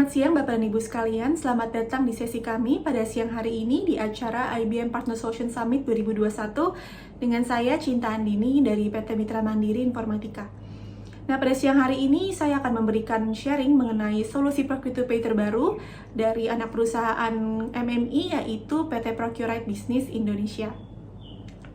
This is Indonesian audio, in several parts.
Selamat siang Bapak dan Ibu sekalian, selamat datang di sesi kami pada siang hari ini di acara IBM Partner Solution Summit 2021 dengan saya Cinta Andini dari PT Mitra Mandiri Informatika. Nah, pada siang hari ini saya akan memberikan sharing mengenai solusi Procure-to-Pay terbaru dari anak perusahaan MMI yaitu PT Procurite Business Indonesia.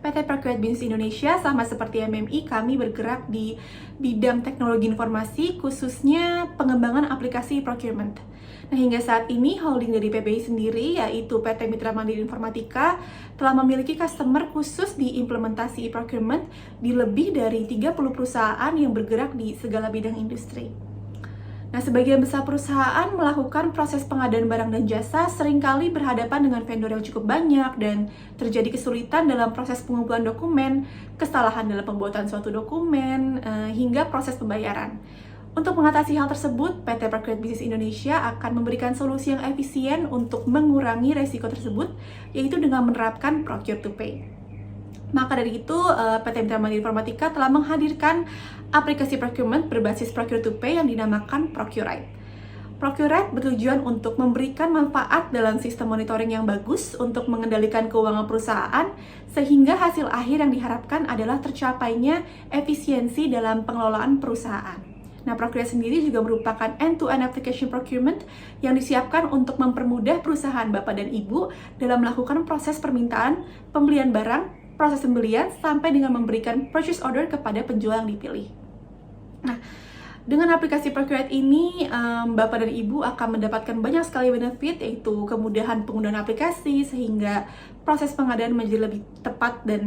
PT Procurite Business Indonesia sama seperti MMI, kami bergerak di bidang teknologi informasi, khususnya pengembangan aplikasi procurement. Nah, hingga saat ini holding dari PBI sendiri, yaitu PT Mitra Mandiri Informatika, telah memiliki customer khusus di implementasi procurement di lebih dari 30 perusahaan yang bergerak di segala bidang industri. Nah, sebagian besar perusahaan melakukan proses pengadaan barang dan jasa seringkali berhadapan dengan vendor yang cukup banyak dan terjadi kesulitan dalam proses pengumpulan dokumen, kesalahan dalam pembuatan suatu dokumen, hingga proses pembayaran. Untuk mengatasi hal tersebut, PT Procurite Business Indonesia akan memberikan solusi yang efisien untuk mengurangi resiko tersebut, yaitu dengan menerapkan Procure-to-Pay. Maka dari itu, PT Mitra Mandiri Informatika telah menghadirkan aplikasi procurement berbasis Procure-to-Pay yang dinamakan Procurite. Procurite bertujuan untuk memberikan manfaat dalam sistem monitoring yang bagus untuk mengendalikan keuangan perusahaan, sehingga hasil akhir yang diharapkan adalah tercapainya efisiensi dalam pengelolaan perusahaan. Nah, Procurite sendiri juga merupakan end-to-end application procurement yang disiapkan untuk mempermudah perusahaan Bapak dan Ibu dalam melakukan proses permintaan, pembelian barang, proses pembelian, sampai dengan memberikan purchase order kepada penjual yang dipilih. Nah, dengan aplikasi Procurite ini, Bapak dan Ibu akan mendapatkan banyak sekali benefit, yaitu kemudahan penggunaan aplikasi, sehingga proses pengadaan menjadi lebih tepat dan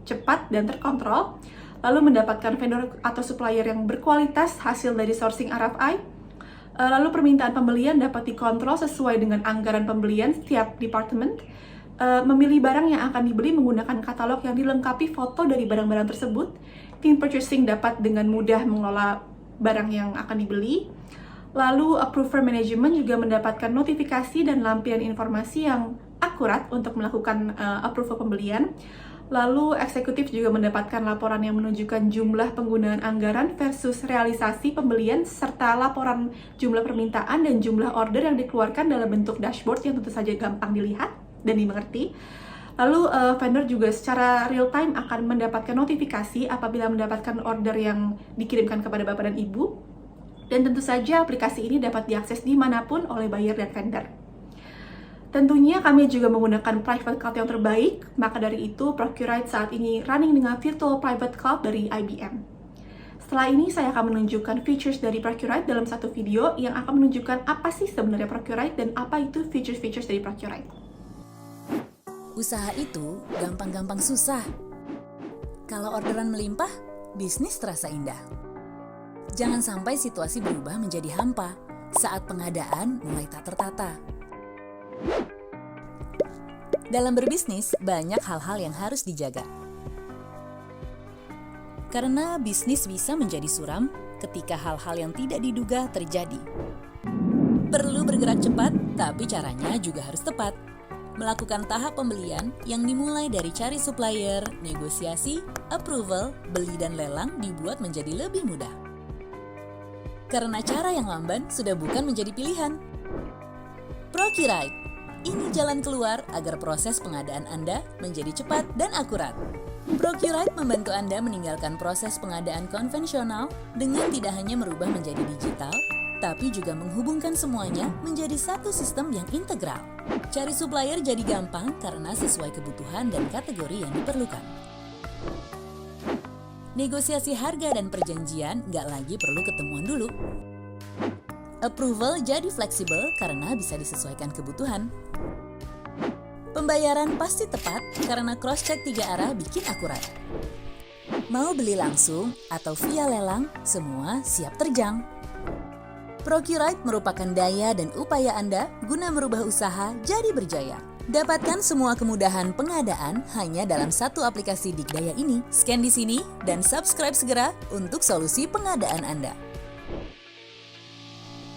cepat dan terkontrol, lalu mendapatkan vendor atau supplier yang berkualitas hasil dari sourcing RFI, lalu permintaan pembelian dapat dikontrol sesuai dengan anggaran pembelian setiap departemen, memilih barang yang akan dibeli menggunakan katalog yang dilengkapi foto dari barang-barang tersebut. Tim purchasing dapat dengan mudah mengelola barang yang akan dibeli. Lalu approver management juga mendapatkan notifikasi dan lampiran informasi yang akurat untuk melakukan approval pembelian. Lalu eksekutif juga mendapatkan laporan yang menunjukkan jumlah penggunaan anggaran versus realisasi pembelian, serta laporan jumlah permintaan dan jumlah order yang dikeluarkan dalam bentuk dashboard yang tentu saja gampang dilihat dan dimengerti. Lalu vendor juga secara real time akan mendapatkan notifikasi apabila mendapatkan order yang dikirimkan kepada Bapak dan Ibu. Dan tentu saja aplikasi ini dapat diakses dimanapun oleh buyer dan vendor. Tentunya kami juga menggunakan private cloud yang terbaik, maka dari itu Procurite saat ini running dengan virtual private cloud dari IBM. Setelah ini saya akan menunjukkan features dari Procurite dalam satu video yang akan menunjukkan apa sih sebenarnya Procurite dan apa itu features-features dari Procurite. Usaha itu gampang-gampang susah. Kalau orderan melimpah, bisnis terasa indah. Jangan sampai situasi berubah menjadi hampa saat pengadaan mulai tak tertata. Dalam berbisnis, banyak hal-hal yang harus dijaga. Karena bisnis bisa menjadi suram ketika hal-hal yang tidak diduga terjadi. Perlu bergerak cepat, tapi caranya juga harus tepat. Melakukan tahap pembelian yang dimulai dari cari supplier, negosiasi, approval, beli dan lelang dibuat menjadi lebih mudah. Karena cara yang lamban sudah bukan menjadi pilihan. Procurite, ini jalan keluar agar proses pengadaan Anda menjadi cepat dan akurat. Procurite membantu Anda meninggalkan proses pengadaan konvensional dengan tidak hanya merubah menjadi digital, tapi juga menghubungkan semuanya menjadi satu sistem yang integral. Cari supplier jadi gampang karena sesuai kebutuhan dan kategori yang diperlukan. Negosiasi harga dan perjanjian nggak lagi perlu ketemuan dulu. Approval jadi fleksibel karena bisa disesuaikan kebutuhan. Pembayaran pasti tepat karena cross-check 3 arah bikin akurat. Mau beli langsung atau via lelang, semua siap terjang. Procurite merupakan daya dan upaya Anda guna merubah usaha jadi berjaya. Dapatkan semua kemudahan pengadaan hanya dalam satu aplikasi Dikdaya ini. Scan di sini dan subscribe segera untuk solusi pengadaan Anda.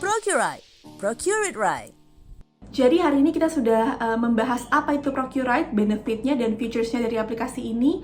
Procurite, procure it right. Jadi hari ini kita sudah membahas apa itu Procurite, benefitnya dan featuresnya dari aplikasi ini.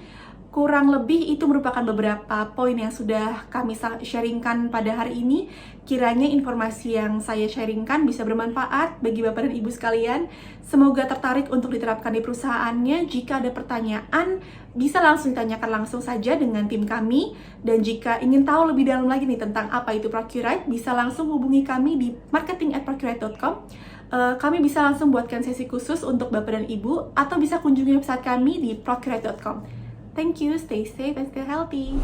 Kurang lebih itu merupakan beberapa poin yang sudah kami sharingkan pada hari ini. Kiranya informasi yang saya sharingkan bisa bermanfaat bagi Bapak dan Ibu sekalian. Semoga tertarik untuk diterapkan di perusahaannya. Jika ada pertanyaan, bisa langsung ditanyakan langsung saja dengan tim kami. Dan jika ingin tahu lebih dalam lagi nih tentang apa itu Procurite, bisa langsung hubungi kami di marketing@procurite.com. Kami bisa langsung buatkan sesi khusus untuk Bapak dan Ibu, atau bisa kunjungi website kami di procurite.com. Thank you, stay safe and stay healthy.